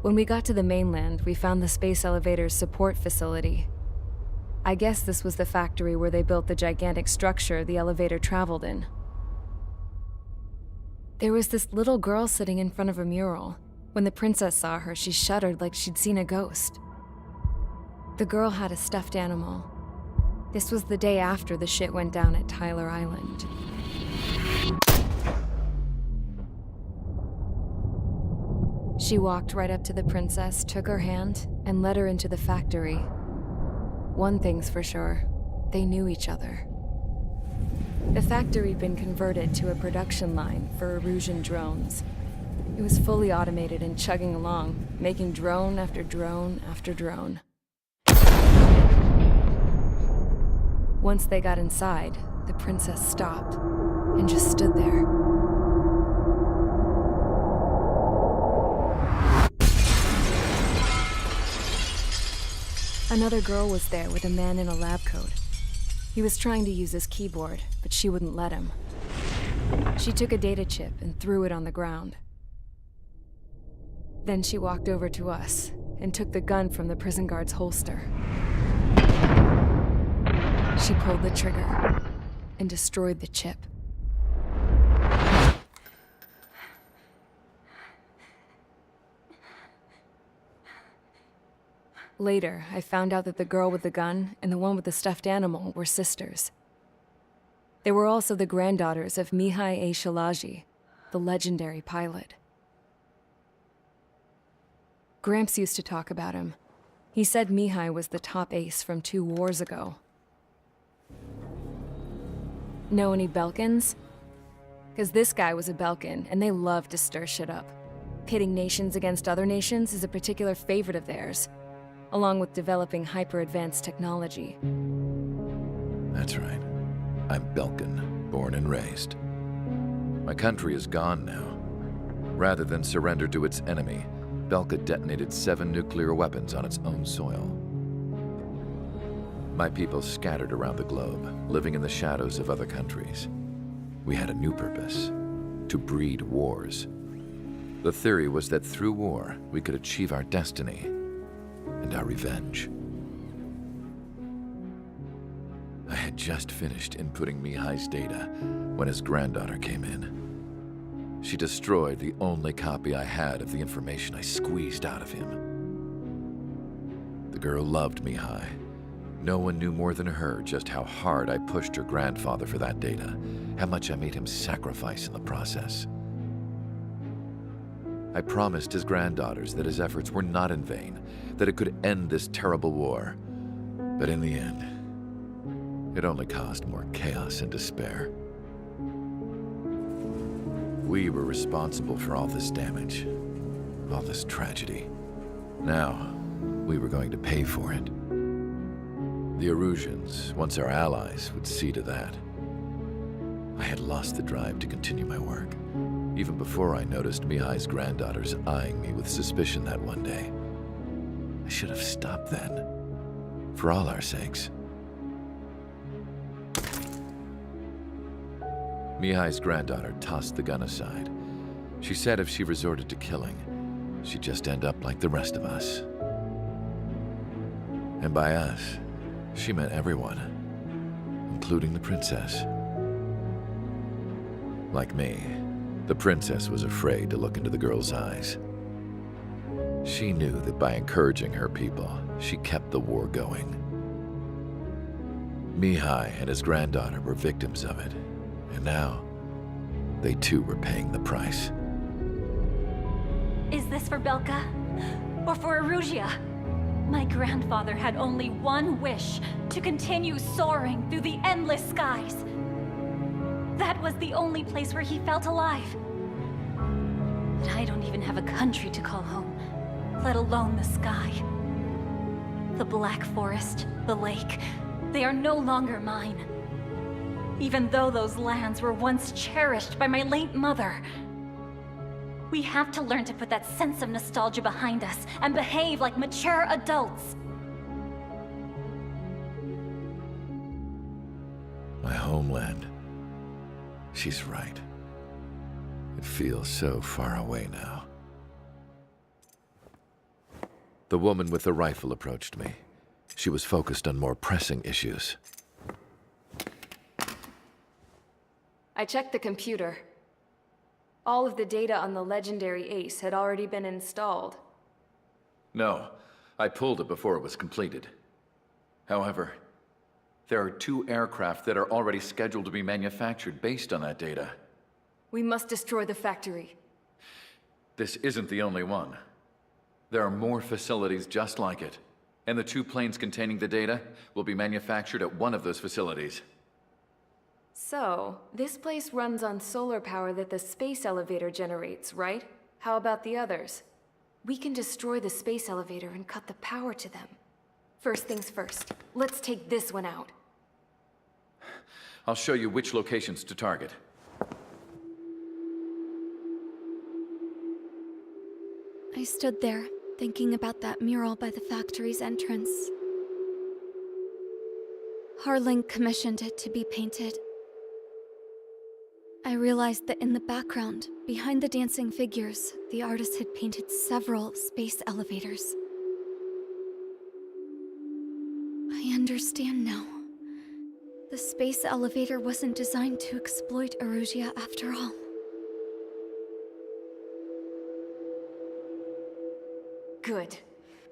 When we got to the mainland, we found the space elevator's support facility. I guess this was the factory where they built the gigantic structure the elevator traveled in. There was this little girl sitting in front of a mural. When the princess saw her, she shuddered like she'd seen a ghost. The girl had a stuffed animal. This was the day after the shit went down at Tyler Island. She walked right up to the princess, took her hand, and led her into the factory. One thing's for sure, they knew each other. The factory'd been converted to a production line for Erusian drones. It was fully automated and chugging along, making drone after drone after drone. Once they got inside, the princess stopped and just stood there. Another girl was there with a man in a lab coat. He was trying to use his keyboard, but she wouldn't let him. She took a data chip and threw it on the ground. Then she walked over to us and took the gun from the prison guard's holster. She pulled the trigger and destroyed the chip. Later, I found out that the girl with the gun and the one with the stuffed animal were sisters. They were also the granddaughters of Mihai A. Shilage, the legendary pilot. Gramps used to talk about him. He said Mihai was the top ace from 2 wars ago. Know any Belkans? Because this guy was a Belkan, and they love to stir shit up. Pitting nations against other nations is a particular favorite of theirs, along with developing hyper-advanced technology. That's right. I'm Belkan, born and raised. My country is gone now. Rather than surrender to its enemy, Belka detonated 7 nuclear weapons on its own soil. My people scattered around the globe, living in the shadows of other countries. We had a new purpose: to breed wars. The theory was that through war, we could achieve our destiny and our revenge. I had just finished inputting Mihai's data when his granddaughter came in. She destroyed the only copy I had of the information I squeezed out of him. The girl loved Mihai. No one knew more than her just how hard I pushed her grandfather for that data, how much I made him sacrifice in the process. I promised his granddaughters that his efforts were not in vain, that it could end this terrible war. But in the end, it only caused more chaos and despair. We were responsible for all this damage, all this tragedy. Now, we were going to pay for it. The Erusians, once our allies, would see to that. I had lost the drive to continue my work, even before I noticed Mihai's granddaughters eyeing me with suspicion that one day. I should have stopped then, for all our sakes. Mihai's granddaughter tossed the gun aside. She said if she resorted to killing, she'd just end up like the rest of us. And by us, she meant everyone, including the princess. Like me, the princess was afraid to look into the girl's eyes. She knew that by encouraging her people, she kept the war going. Mihai and his granddaughter were victims of it, and now, they too were paying the price. Is this for Belka? Or for Erusia? My grandfather had only one wish: to continue soaring through the endless skies. That was the only place where he felt alive. But I don't even have a country to call home, let alone the sky. The Black Forest, the lake, they are no longer mine. Even though those lands were once cherished by my late mother. We have to learn to put that sense of nostalgia behind us and behave like mature adults. My homeland. She's right. It feels so far away now. The woman with the rifle approached me. She was focused on more pressing issues. I checked the computer. All of the data on the legendary Ace had already been installed. No, I pulled it before it was completed. However, there are 2 aircraft that are already scheduled to be manufactured based on that data. We must destroy the factory. This isn't the only one. There are more facilities just like it, and the 2 planes containing the data will be manufactured at one of those facilities. So, this place runs on solar power that the space elevator generates, right? How about the others? We can destroy the space elevator and cut the power to them. First things first, let's take this one out. I'll show you which locations to target. I stood there, thinking about that mural by the factory's entrance. Harling commissioned it to be painted. I realized that in the background, behind the dancing figures, the artist had painted several space elevators. I understand now. The space elevator wasn't designed to exploit Erusia after all. Good.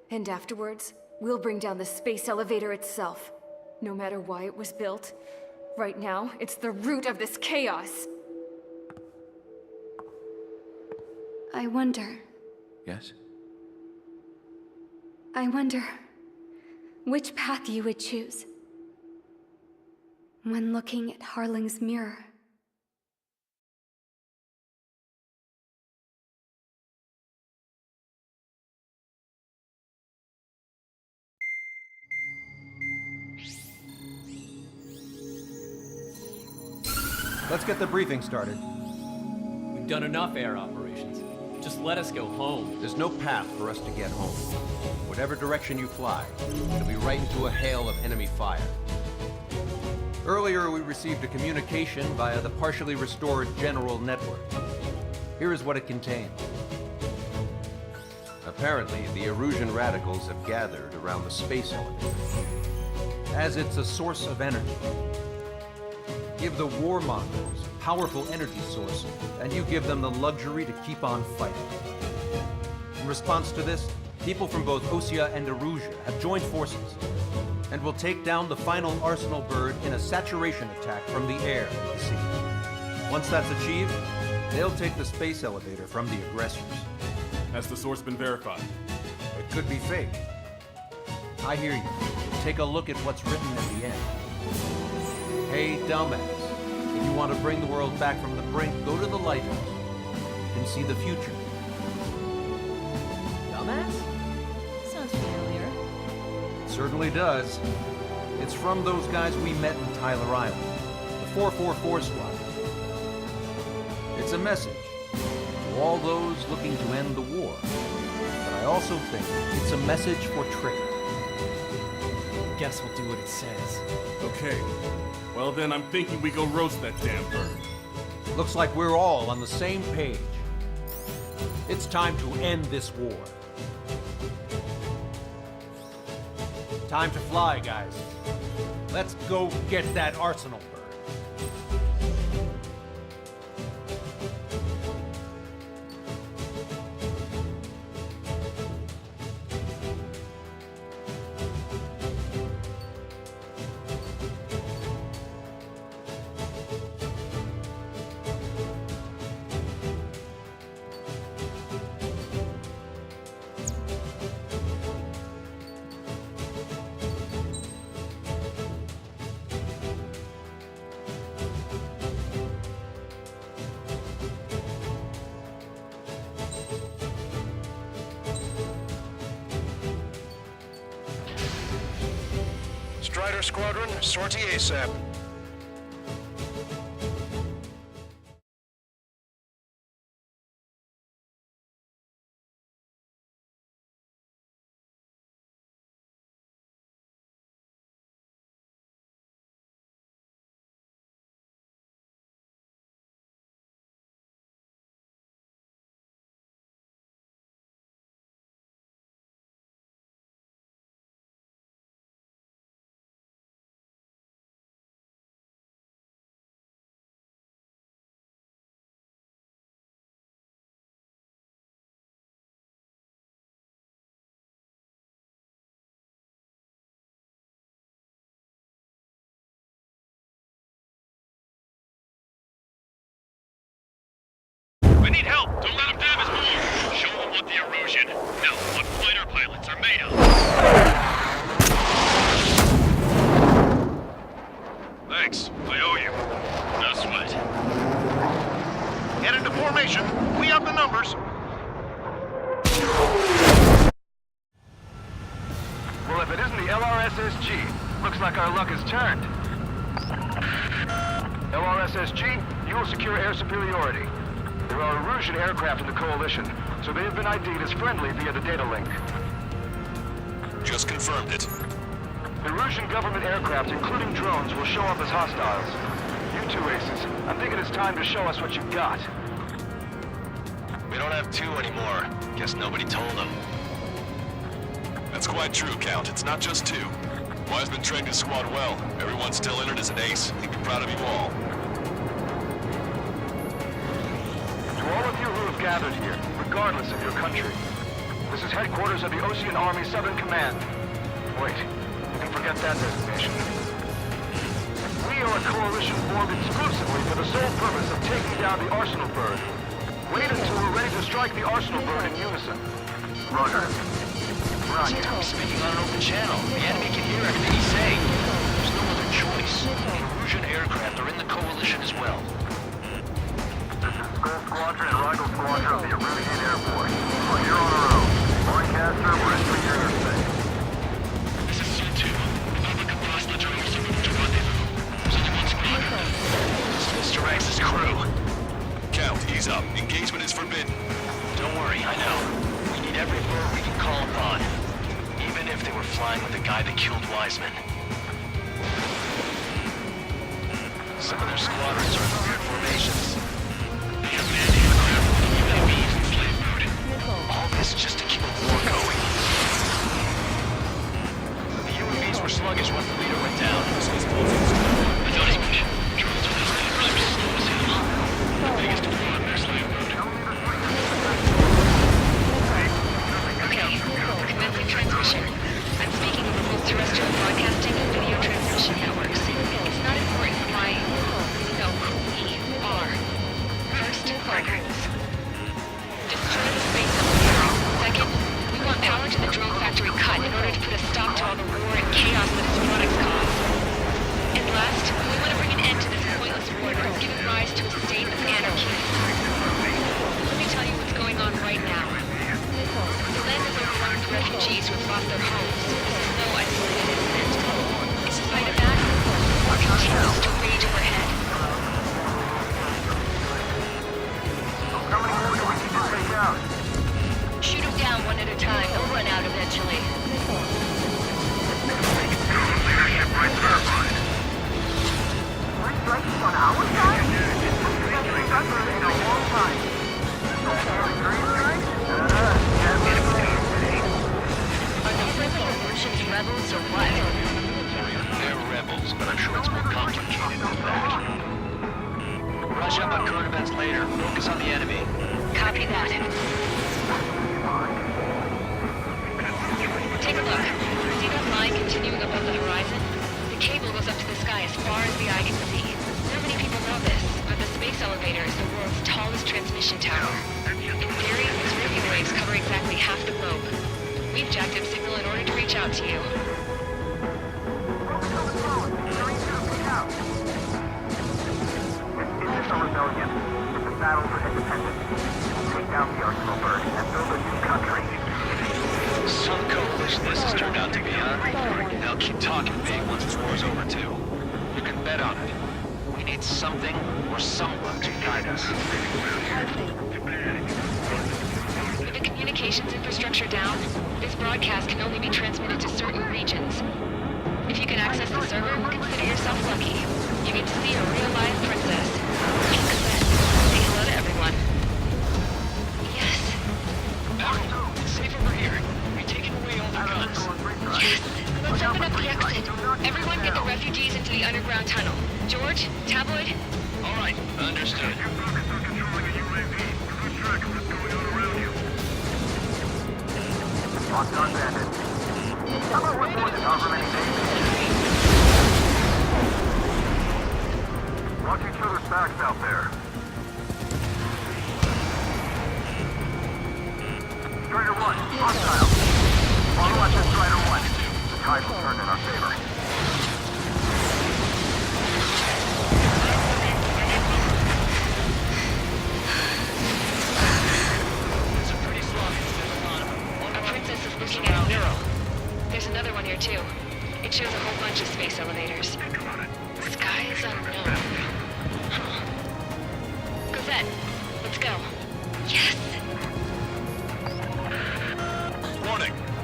And afterwards, we'll bring down the space elevator itself. No matter why it was built, right now, it's the root of this chaos. I wonder Yes? which path you would choose when looking at Harling's mirror. Let's get the briefing started. We've done enough air operations. Just let us go home. There's no path for us to get home. Whatever direction you fly, it'll be right into a hail of enemy fire. Earlier, we received a communication via the partially restored general network. Here is what it contained. Apparently, the Erusian radicals have gathered around the space elevator, as it's a source of energy. Give the warmongers a powerful energy source, and you give them the luxury to keep on fighting. In response to this, people from both Osea and Erusia have joined forces, and will take down the final Arsenal bird in a saturation attack from the air and the sea. Once that's achieved, they'll take the space elevator from the aggressors. Has the source been verified? It could be fake. I hear you. Take a look at what's written at the end. Hey, dumbass. If you want to bring the world back from the brink, go to the Lighthouse. You can see the future. Dumbass? Sounds familiar. It certainly does. It's from those guys we met in Tyler Island, the 444 Squadron. It's a message to all those looking to end the war. But I also think it's a message for Trigger. Guess we'll do what it says. Okay. Well then, I'm thinking we go roast that damn bird. Looks like we're all on the same page. It's time to end this war. Time to fly, guys. Let's go get that Arsenal bird. Strider Squadron, sortie ASAP. need help! Don't let them damage more! Show them what the erosion, no, what fighter pilots are made of! Thanks, I owe you. No sweat. Get into formation. We have the numbers. Well, if it isn't the LRSSG, looks like our luck has turned. LRSSG, you will secure air superiority. There are Erusian aircraft in the Coalition, so they have been ID'd as friendly via the data link. Just confirmed it. The Erusian government aircraft, including drones, will show up as hostiles. You two aces, I'm thinking it's time to show us what you've got. We don't have two anymore. Guess nobody told them. That's quite true, Count. It's not just two. Wiseman trained his squad well. Everyone's still in it as an ace. He'd be proud of you all. To all of you who have gathered here, regardless of your country, this is headquarters of the Ocean Army Southern Command. Wait, you can forget that designation. We are a coalition formed exclusively for the sole purpose of taking down the Arsenal Bird. Wait until we're ready to strike the Arsenal Bird in unison. Roger. Roger. I'm speaking on an open channel. The enemy can hear everything he's saying. There's no other choice. The Erusian aircraft are in the Coalition as well. This is Squadron and Rival Squadron of the Erusian Air Force. Well, you're on our own. Lancaster, we're entering your airspace. This is C2. Papa Kapasla General Daredevil. There's only one squadron. This is Mr. X's crew. Count, ease up. Engagement is forbidden. Don't worry, I know. We need every bird we can call upon. Even if they were flying with the guy that killed Wiseman. Some of their squadrons are in weird formations. They have manned aircraft with UAVs in flame mode. All this just to keep a war going. The UAVs were sluggish once the leader went down. I don't even. Drones are really slow as hell. The biggest flaw in their slave mode. Okay, commencing transmission. I'm speaking over both terrestrial broadcasting and video transmission networks. It's not important why, no, who we are. First, our goals. Destroy the space elevator. Second, we want power to the drone factory cut in order to put a stop to all the war and chaos that its products cause. And last, we want to bring an end to this pointless war that has given rise to a state of anarchy. Let me tell you what's going on right now. The land is overrun with refugees who have lost their homes. This is no isolated incident. In spite of that, war continues to rage overhead. How many more do we need to take out? Shoot them down one at a time. They'll run out eventually. Leadership right verified. We're striking on our side? In a long time. Are these like Erusian's rebels or what? They're rebels, but I'm sure it's more complicated than that. Rush up on current events later. Focus on the enemy. Copy that. Take a look. See that line continuing above the horizon? The cable goes up to the sky as far as the eye can see. Not many people know this, but the space elevator is the world's tallest transmission tower. In theory, its radio waves cover exactly half the globe. We've jacked up signal in order to reach out to you. It's a rebellion. It's a battle for independence. Take down the Arsenal Bird and build a new country. Some coalition this has turned out to be, huh? They'll keep talking big once this war's over, too. You can bet on it. We need something or someone to guide us. With the communications infrastructure down, this broadcast can only be transmitted to certain regions. If you can access the server, consider yourself lucky. You get to see a real live princess. Say hello to everyone. Yes. Powell, it's safe over here. We've taken away all the guns. Yes. Let's open up the exit. Everyone get the refugees into the underground tunnel. George, Tabloid. All right, understood. Locked on bandit. How about one more than however many days? Watch each other's backs out there.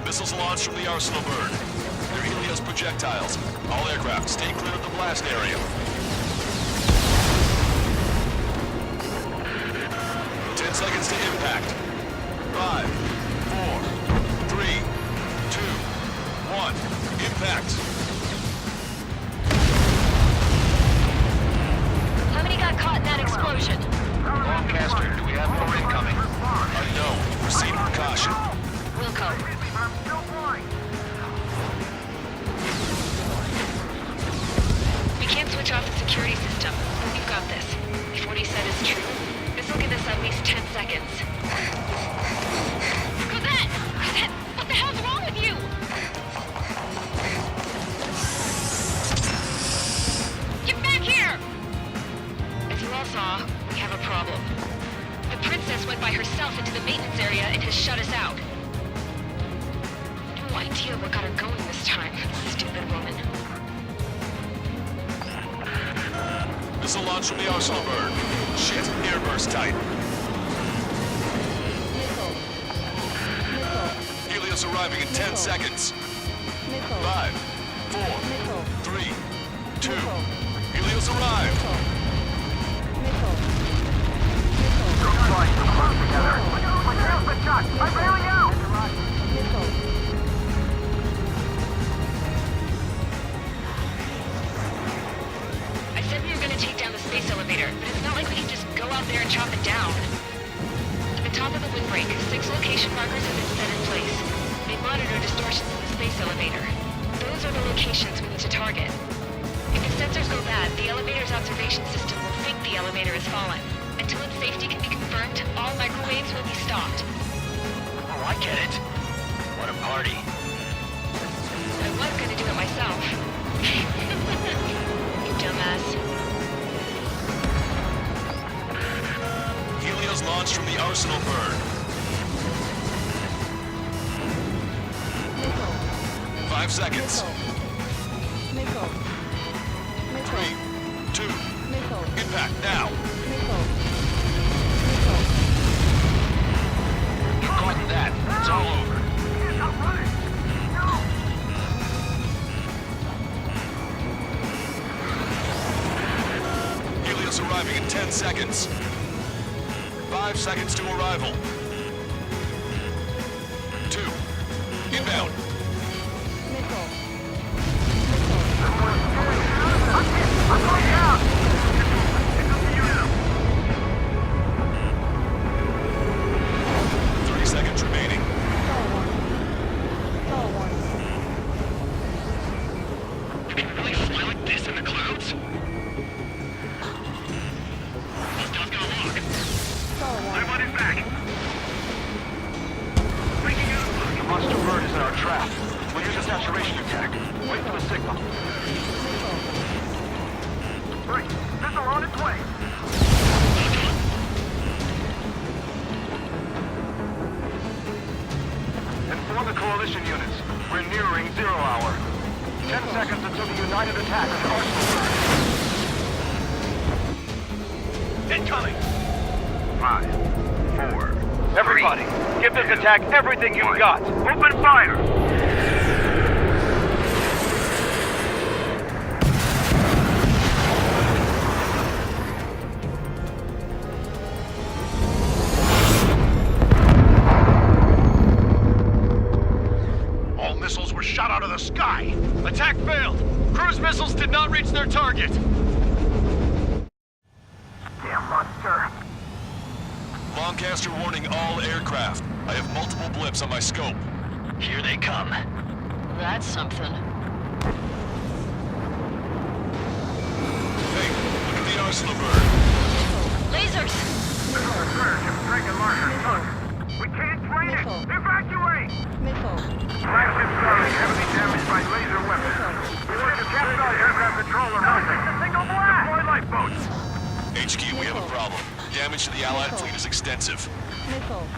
Missiles launched from the arsenal bird. They're Helios projectiles. All aircraft, stay clear of the blast area. 10 seconds to impact. 5, 4, 3, 2, 1. Impact. How many got caught in that explosion? Lancaster, do we have more incoming? Unknown. Proceed with caution. Wilco. We can't switch off the security system, but we've got this. If what he said is true, this will give us at least 10 seconds. Cosette! Cosette! What the hell's wrong with you? Get back here! As you all saw, we have a problem. The princess went by herself into the maintenance area and has shut us out. No idea what got her going this time. Stupid woman. Missile launch from the arsenal bird. Shit, airburst tight. Helios arriving in 10 seconds. 5, 4, 3, 2. Helios arrived. I said we were going to take down the space elevator, but it's not like we can just go out there and chop it down. At the top of the windbreak, 6 location markers have been set in place. They monitor distortions in the space elevator. Those are the locations we need to target. If the sensors go bad, the elevator's observation system will think the elevator has fallen. Until its safety can be confirmed, all microwaves will be stopped. Oh, I get it. What a party. I was going to do it myself. You dumbass. Helios launched from the arsenal bird. 5 seconds. 3, 2. Impact now. You caught that. It's all over. Helios arriving in 10 seconds. 5 seconds to arrival. 2. Inbound. I'm going down! 30 seconds remaining. You can really fly like this in the clouds? This stuff's gonna lock. Everybody's back! The monster bird is in our trap. We'll use a saturation attack. Wait for the signal. Right, missile on its way! Inform the coalition units. We're nearing 0 hour. 10 seconds until the united attack of the arsenal. Incoming! 5, 4, everybody, give this attack everything you've got. Open fire! Shot out of the sky! Attack failed! Cruise missiles did not reach their target! Damn monster! Lancaster warning all aircraft. I have multiple blips on my scope. Here they come. That's something. Hey, look at the arsenal bird. Lasers! Dragon Marker, we can't train it! Evacuate! Flagship starting heavily damaged by laser weapons. We want to capture aircraft controller mounting. Single blast! Deploy lifeboats! HQ, we have a problem. Damage to the Allied fleet is extensive.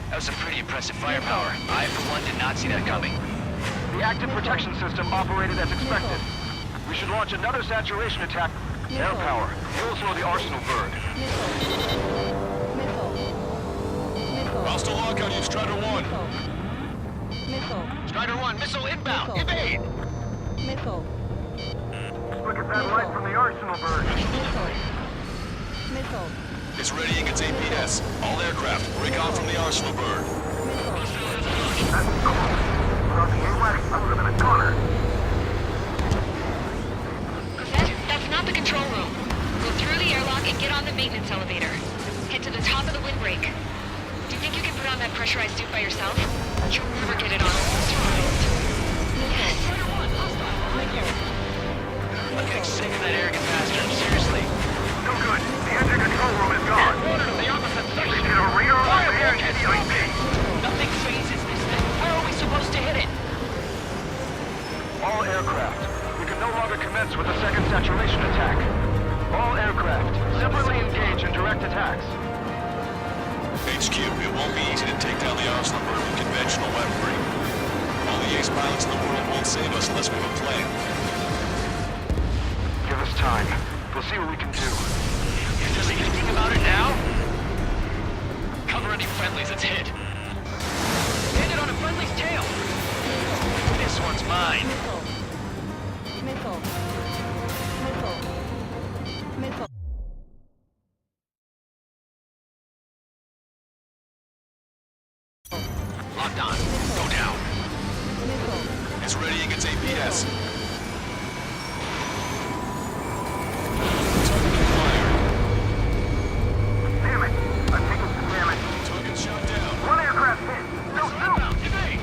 That was some pretty impressive firepower. I, for one, did not see that coming. The active protection system operated as expected. We should launch another saturation attack. Air power. Fuel slow the arsenal bird. Hostile lockout, use Strider 1. Strider 1, missile inbound. Evade! Look at that light from the arsenal bird. It's readying its APS. All aircraft, recon from the arsenal bird. That's cool. Without the AWACS, I would have been a goner. That's not the control room. Go through the airlock and get on the maintenance elevator. Head to the top of the windbreak. Do you think you can put on that pressurized suit by yourself? You'll never get it on. Yes. I'm getting sick of that arrogant bastard, seriously. No good. The engine control room is gone. Order to the opposite section. Get a radar on the air and UAV. Nothing phases this thing. Where are we supposed to hit it? All aircraft. We can no longer commence with a second saturation attack. All aircraft, separately engage in direct attacks. HQ, it won't be easy to take down the arsenal bird with conventional weaponry. All the ace pilots in the world won't save us unless we have a plan. Give us time. We'll see what we can do. You're just thinking about it now? Cover any friendlies, it's hit. Hit it on a friendly's tail. This one's mine. Locked on. Go down. It's readying its APS. Damn it! I'm taking some damage. Target shot down. One aircraft hit. No, no! Evade!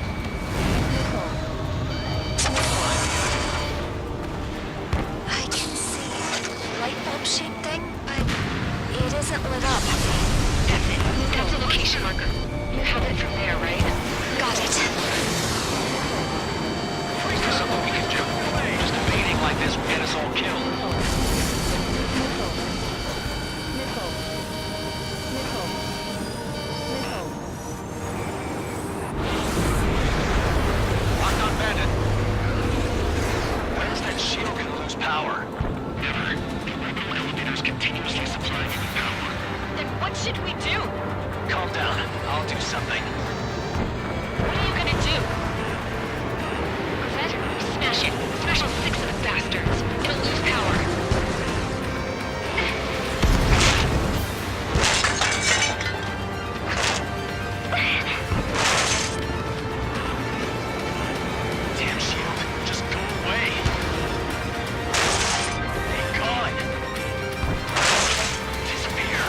I can see a light bulb shaped thing, but it isn't lit up. That's it. That's a location marker. You have it from there, right? Got it. Is there something we can do? Just evading like this will get us all killed. Locked on bandit. When is that shield gonna lose power? Never. The elevator's continuously supplying it with power. Then what should we do? Calm down. I'll do something. What are you gonna do? Cosette, smash it. Smash all 6 of the bastards. It'll lose power. Damn shield. Just go away. Be gone. Disappear.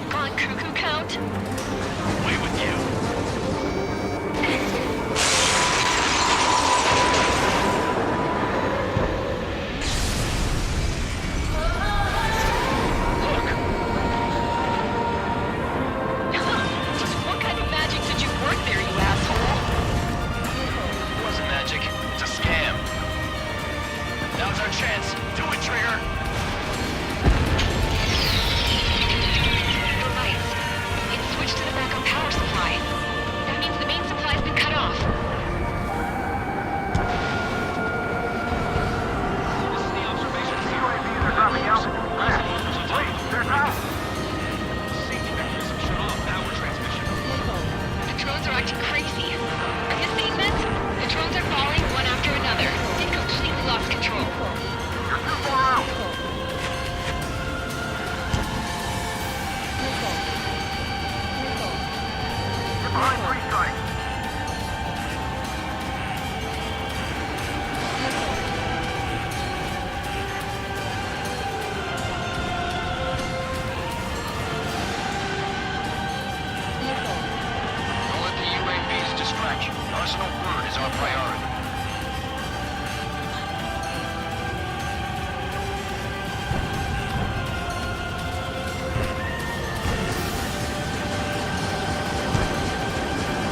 Come on, cuckoo count. Away with you. Just what kind of magic did you work there, you asshole? It wasn't magic. It's a scam. Now's our chance. Do it, Trigger. The lights. It's switched to the backup power supply. That means the main supply's been cut off. This is the observation UAVs are dropping out. Fast. Wait, they're not. Safety mechanism shut off power transmission. The drones are acting crazy. Are you seeing this? The drones are falling one after another. They've completely lost control. You're too far out. Get behind free strike. Don't let the UAVs distract you. Arsenal Bird is our priority.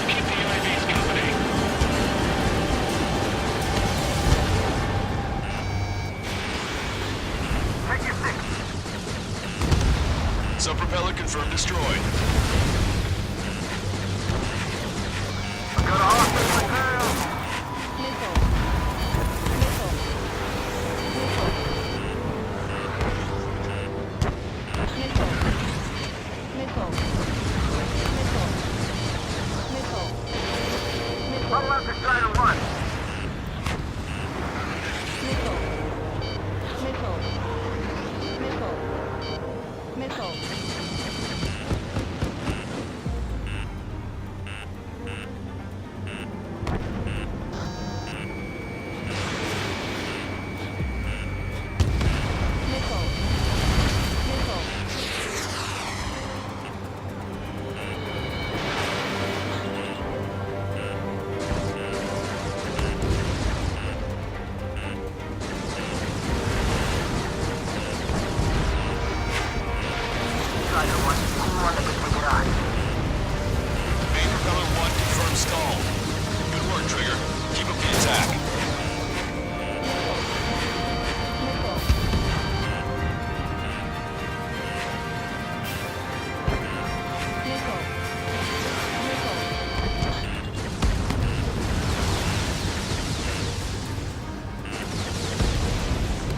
Keep the UAVs company. Take your six. Sub-propeller confirmed destroyed. I've got a hostage with tail.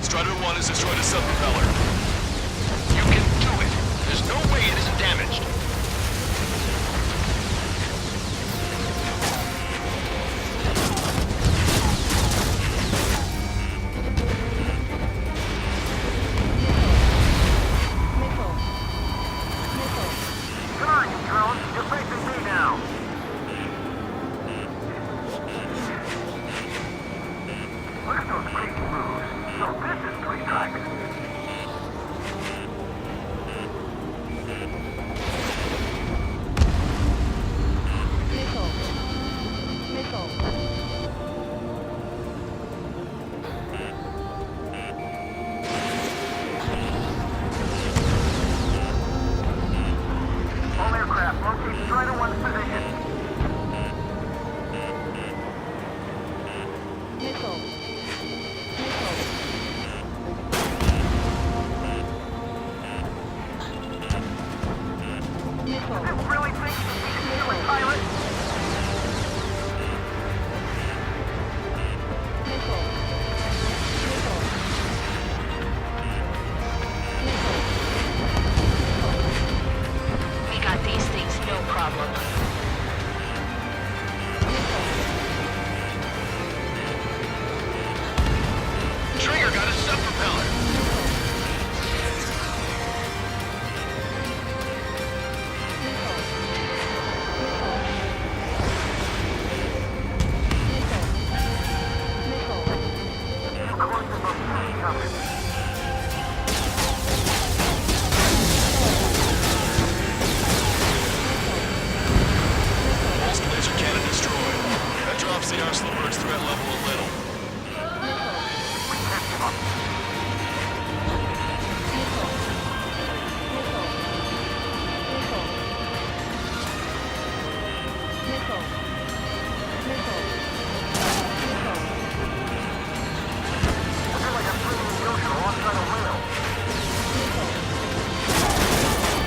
Strider 1 has destroyed a sub-propeller. You can do it. There's no way it isn't damaged. Come on, you drones. You're facing me now. Look at those crazy moves. So this is three tracks. All aircraft, locate Strider 1's position. You really think you can do it, pilot? We got these things, no problem. Trigger got a sub-propeller. Pulse laser cannon destroyed. That drops the Arsenal bird's threat level a little.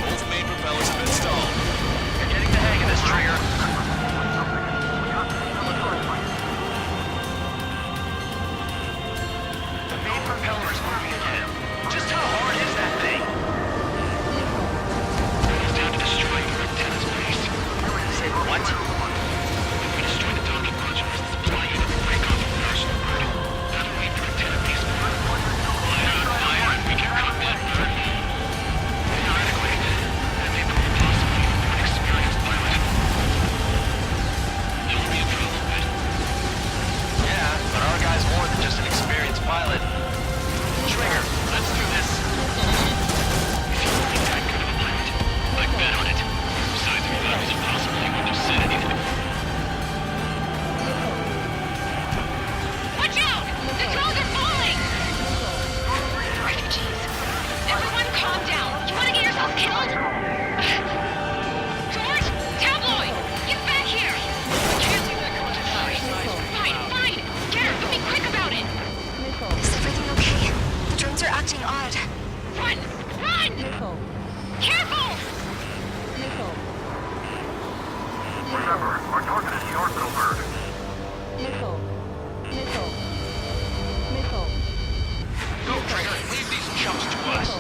Both main propellers have been stalled. You're getting the hang of this, Trigger. The main propeller is moving again. Just how hard is that thing? It's down to destroying the antenna's base. Say what? If we destroy the docking modules, the supply unit will break off from the Arsenal bird. That'll leave the antenna base more. Fire, we can cut that bird. Theoretically, that may prove possible even for an experienced pilot. There will be a trouble, but Yeah, but our guy's more than just an experienced pilot. Trigger, let's do this. if you think that good of a pilot, I'd bet on it. Besides, if that was impossible, you wouldn't have said anything. Watch out! The drones are falling! Refugees. Everyone calm down. You want to get yourself killed? George! Tabloid! Get back here! Can't leave that girl to die. Fine, fine! Garrett, be quick about it! Is everything okay? The drones are acting odd. Run! Run! Careful! Remember, our target is the Arsenal bird. Go, Trigger. Leave these chumps to us.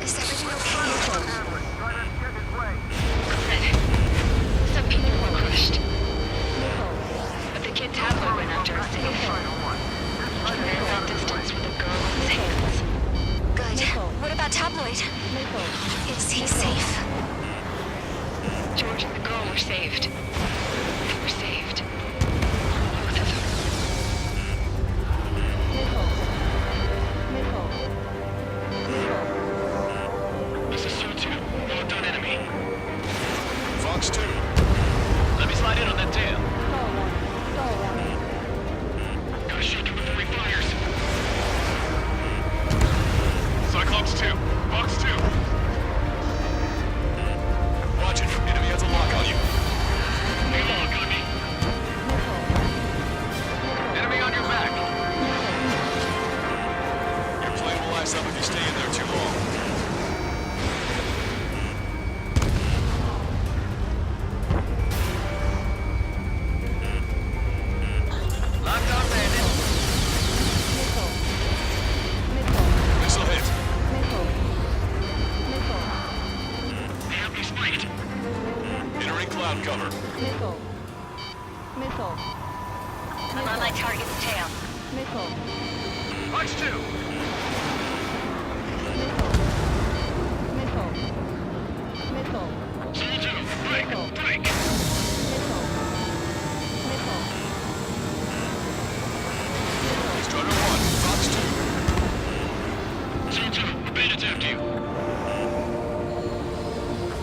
Is everything okay? Strider's get his way. Good. Some people were crushed. But the kid Tabloid went after us safe. He ran that distance with a girl in his hands. Good. What about Tabloid? Is he safe? George and the girl were saved. They were saved. Both of them. This is Su-2. Locked on enemy. Fox 2. Let me slide in on that tail. Gotta shoot him before he fires. Cyclops 2. Fox 2. Watch it. Enemy has a lock on you. They have a lock on me. I'm on my target's tail. Punch 2! Zone 2, break, break! Strider 1, Fox 2. Zone 2, we're baited after you.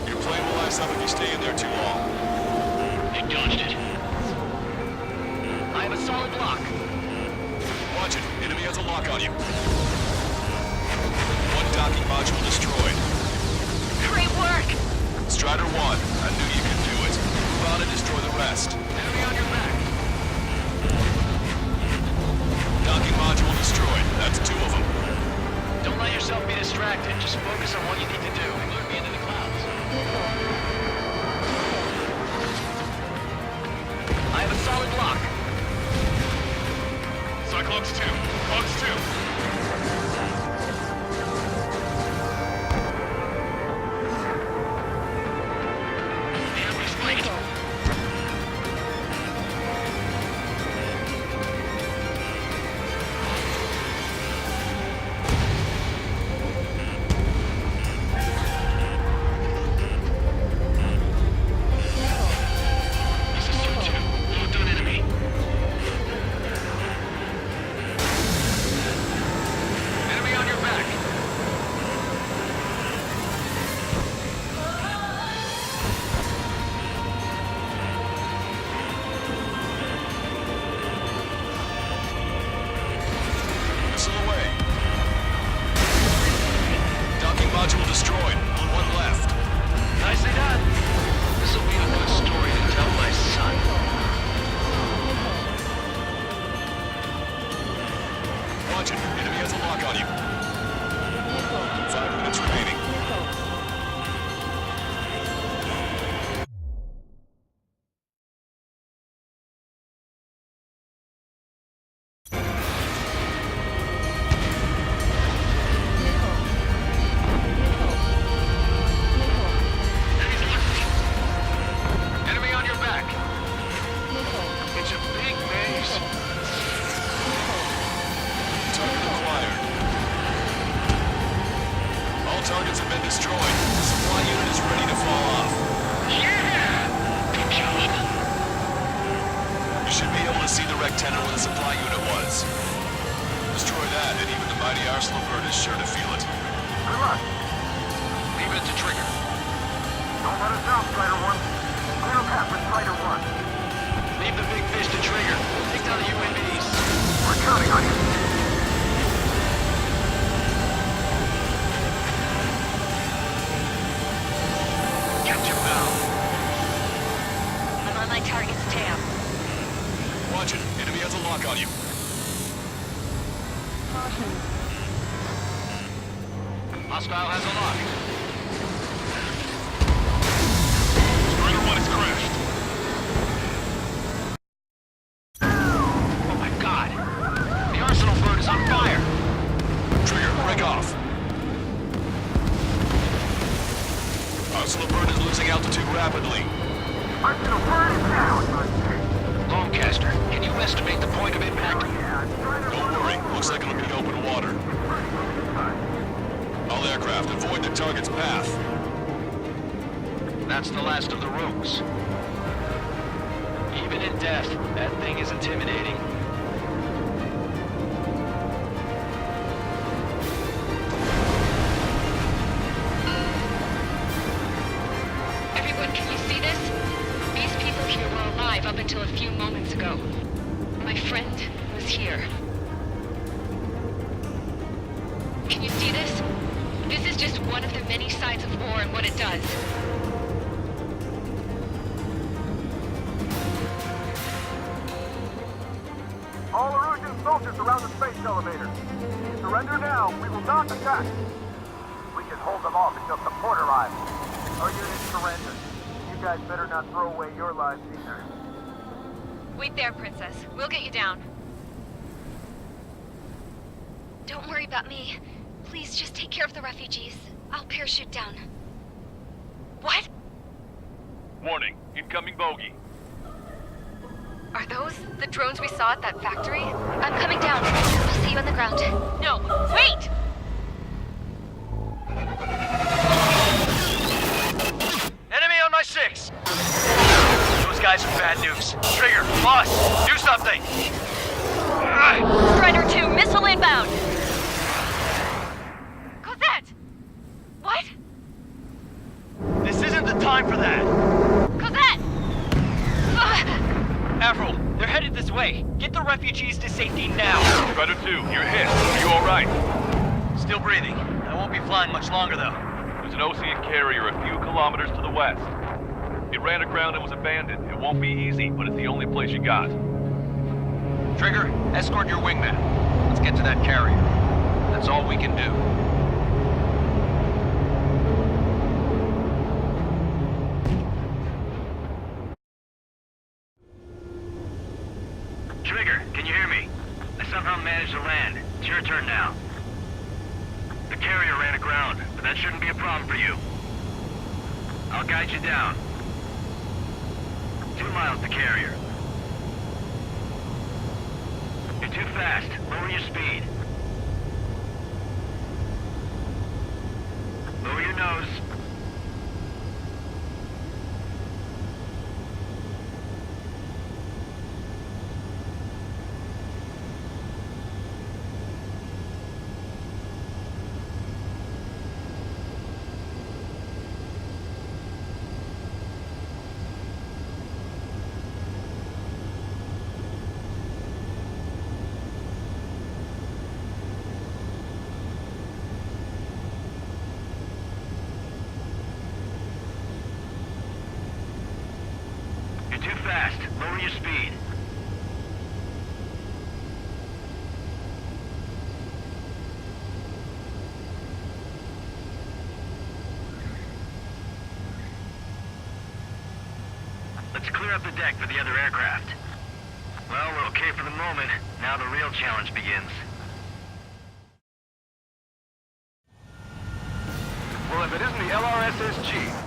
Your plane will ice up if you stay in there too long. They dodged it. I have a solid lock. Watch it. Enemy has a lock on you. One docking module destroyed. Great work! Strider 1, I knew you could do it. Move on and destroy the rest. Enemy on your back. Docking module destroyed. That's 2 of them. Don't let yourself be distracted. Just focus on what you need to do. Lure me into the clouds. I have a solid lock. Cyclops 2. Fox 2. The enemy's late. This is Thur 2. Locked on enemy. Enemy on your back. Missile away. Docking module destroyed. On 1 left. Nicely done. This'll be a good story to tell my son. Watch it. Enemy has a lock on you. 5 minutes remaining. Enemy on your back. It's a big maze. Target acquired. All targets have been destroyed. The supply unit is ready to fall off. Yeah! Good job. You should be able to see the rectangle where the supply unit was. Destroy that, and even the mighty arsenal bird is sure to feel it. Good luck. Leave it to trigger. Don't let us down, Strider 1. Clear a path for Strider 1. Leave the big fish to trigger. Take down the UAVs. We're counting on you. Catch him now. I'm on my target's tail. Watch it. Enemy has a lock on you. Hostile has a lock. Strider 1 is crashed. Oh my god. The arsenal bird is on fire. Trigger, break off. Arsenal bird is losing altitude rapidly. Arsenal bird is down. Longcaster, can you estimate the point of impact? Don't worry. Looks like it'll be open water. All aircraft, avoid the target's path. That's the last of the rooms. Even in death, that thing is intimidating. Everyone, can you see this? These people here were alive up until a few moments ago. My friend was here. Can you see this? This is just one of the many sides of war and what it does. All Erusian soldiers around the space elevator. Surrender now. We will not attack. We can hold them off until support arrives. Our unit surrender. You guys better not throw away your lives either. Wait there, Princess. We'll get you down. Don't worry about me. Please just take care of the refugees. I'll parachute down. What? Warning, incoming bogey. Are those the drones we saw at that factory? I'm coming down. I'll see you on the ground. No, wait! Enemy on my 6! Those guys are bad news. Trigger, boss, do something! Strider 2, missile inbound! Cosette! What? This isn't the time for that! Cosette! Avril, they're headed this way. Get the refugees to safety now. Strider 2, you're hit. Are you alright? Still breathing. I won't be flying much longer, though. There's an Ocean carrier a few kilometers to the west. It ran aground and was abandoned. It won't be easy, but it's the only place you got. Trigger, escort your wingman. Let's get to that carrier. That's all we can do. Trigger, can you hear me? I somehow managed to land. It's your turn now. The carrier ran aground, but that shouldn't be a problem for you. I'll guide you down. 2 miles to carrier. You're too fast. Lower your speed. Lower your nose. You're too fast. Lower your speed. Let's clear up the deck for the other aircraft. Well, we're okay for the moment. Now the real challenge begins. Well, if it isn't the LRSSG,